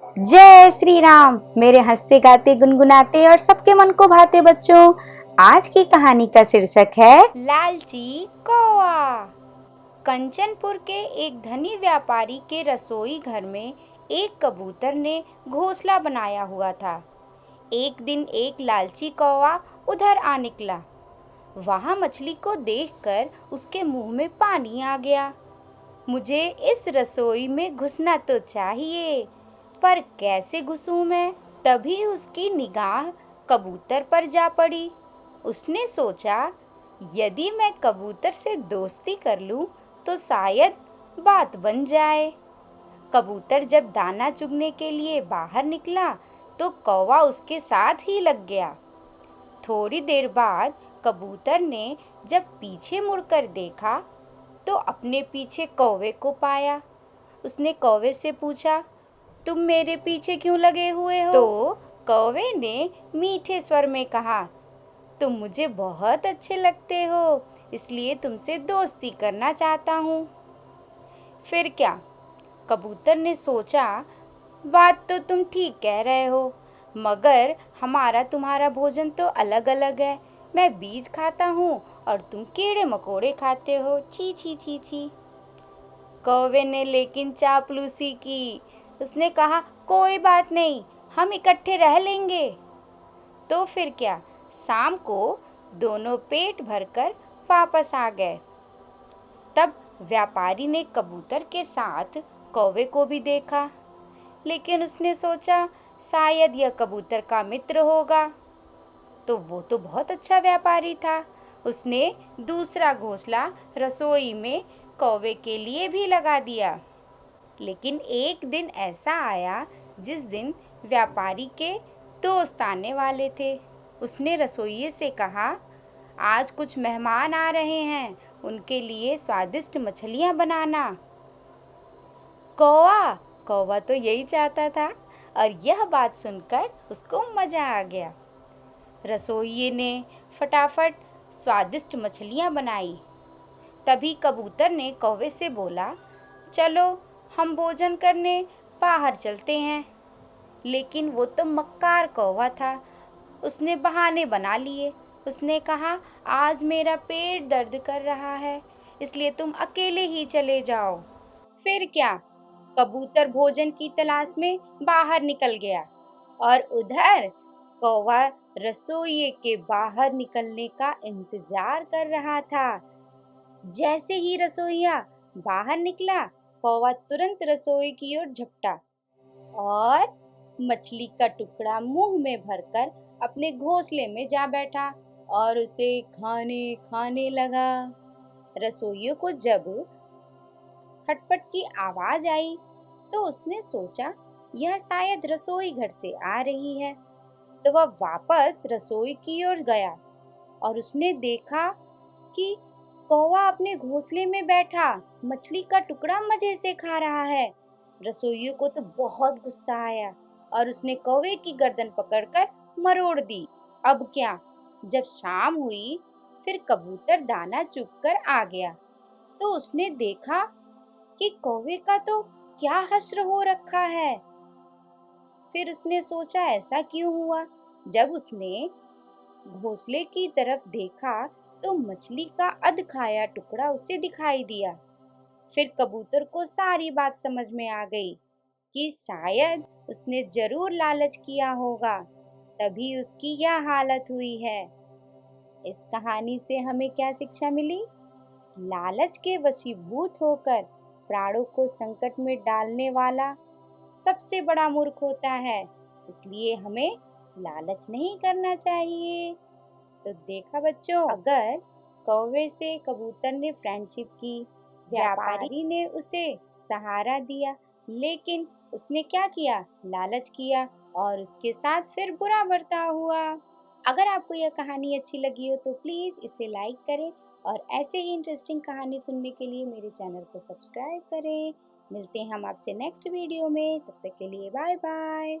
जय श्री राम। मेरे हंसते गाते गुनगुनाते और सबके मन को भाते बच्चों, आज की कहानी का शीर्षक है लालची कौआ। कंचनपुर के एक धनी व्यापारी के रसोई घर में एक कबूतर ने घोंसला बनाया हुआ था। एक दिन एक लालची कौआ उधर आ निकला। वहां मछली को देखकर उसके मुंह में पानी आ गया। मुझे इस रसोई में घुसना तो चाहिए, पर कैसे घुसूं मैं? तभी उसकी निगाह कबूतर पर जा पड़ी। उसने सोचा, यदि मैं कबूतर से दोस्ती कर लूं तो शायद बात बन जाए। कबूतर जब दाना चुगने के लिए बाहर निकला तो कौवा उसके साथ ही लग गया। थोड़ी देर बाद कबूतर ने जब पीछे मुड़कर देखा तो अपने पीछे कौवे को पाया। उसने कौवे से पूछा, तुम मेरे पीछे क्यों लगे हुए हो? तो कौवे ने मीठे स्वर में कहा, तुम मुझे बहुत अच्छे लगते हो, इसलिए तुमसे दोस्ती करना चाहता हूँ। फिर क्या? कबूतर ने सोचा, बात तो तुम ठीक कह रहे हो, मगर हमारा तुम्हारा भोजन तो अलग अलग है। मैं बीज खाता हूँ और तुम कीड़े मकोड़े खाते हो। छी छी छी छी। कौवे ने लेकिन चापलूसी की। उसने कहा, कोई बात नहीं, हम इकट्ठे रह लेंगे। तो फिर क्या, शाम को दोनों पेट भरकर वापस आ गए। तब व्यापारी ने कबूतर के साथ कौवे को भी देखा, लेकिन उसने सोचा शायद यह कबूतर का मित्र होगा। तो वो तो बहुत अच्छा व्यापारी था। उसने दूसरा घोंसला रसोई में कौवे के लिए भी लगा दिया। लेकिन एक दिन ऐसा आया जिस दिन व्यापारी के दोस्त आने वाले थे। उसने रसोइये से कहा, आज कुछ मेहमान आ रहे हैं, उनके लिए स्वादिष्ट मछलियाँ बनाना। कौवा कौवा तो यही चाहता था और यह बात सुनकर उसको मजा आ गया। रसोइये ने फटाफट स्वादिष्ट मछलियाँ बनाई। तभी कबूतर ने कौवे से बोला, चलो हम भोजन करने बाहर चलते हैं। लेकिन वो तो मक्कार कौवा था। उसने बहाने बना लिए। उसने कहा, आज मेरा पेट दर्द कर रहा है, इसलिए तुम अकेले ही चले जाओ। फिर क्या, कबूतर भोजन की तलाश में बाहर निकल गया और उधर कौवा रसोई के बाहर निकलने का इंतजार कर रहा था। जैसे ही रसोइया बाहर निकला, कौवा तुरंत रसोई की ओर झपटा और मछली का टुकड़ा मुंह में भरकर अपने घोंसले में जा बैठा और उसे खाने खाने लगा। रसोइयों को जब खटपट की आवाज आई तो उसने सोचा, यह शायद रसोई घर से आ रही है। तो वह वापस रसोई की ओर गया और उसने देखा कि कौवा अपने घोंसले में बैठा मछली का टुकड़ा मजे से खा रहा है। रसोइयों को तो बहुत गुस्सा आया और उसने कौवे की गर्दन पकड़कर मरोड़ दी। अब क्या, जब शाम हुई फिर कबूतर दाना चुग कर आ गया तो उसने देखा कि कौवे का तो क्या हश्र हो रखा है। फिर उसने सोचा, ऐसा क्यों हुआ? जब उसने घोंसले की तरफ देखा तो मछली का अध खाया टुकड़ा उसे दिखाई दिया। फिर कबूतर को सारी बात समझ में आ गई कि शायद उसने जरूर लालच किया होगा, तभी उसकी यह हालत हुई है। इस कहानी से हमें क्या शिक्षा मिली? लालच के वशीभूत होकर प्राणों को संकट में डालने वाला सबसे बड़ा मूर्ख होता है। इसलिए हमें लालच नहीं करना चाहिए। तो देखा बच्चों, अगर कौवे से कबूतर ने फ्रेंडशिप की, व्यापारी ने उसे सहारा दिया, लेकिन उसने क्या किया? लालच किया और उसके साथ फिर बुरा बर्ताव हुआ। अगर आपको यह कहानी अच्छी लगी हो तो प्लीज़ इसे लाइक करें और ऐसे ही इंटरेस्टिंग कहानी सुनने के लिए मेरे चैनल को सब्सक्राइब करें। मिलते हैं हम आपसे नेक्स्ट वीडियो में, तब तक के लिए बाय बाय।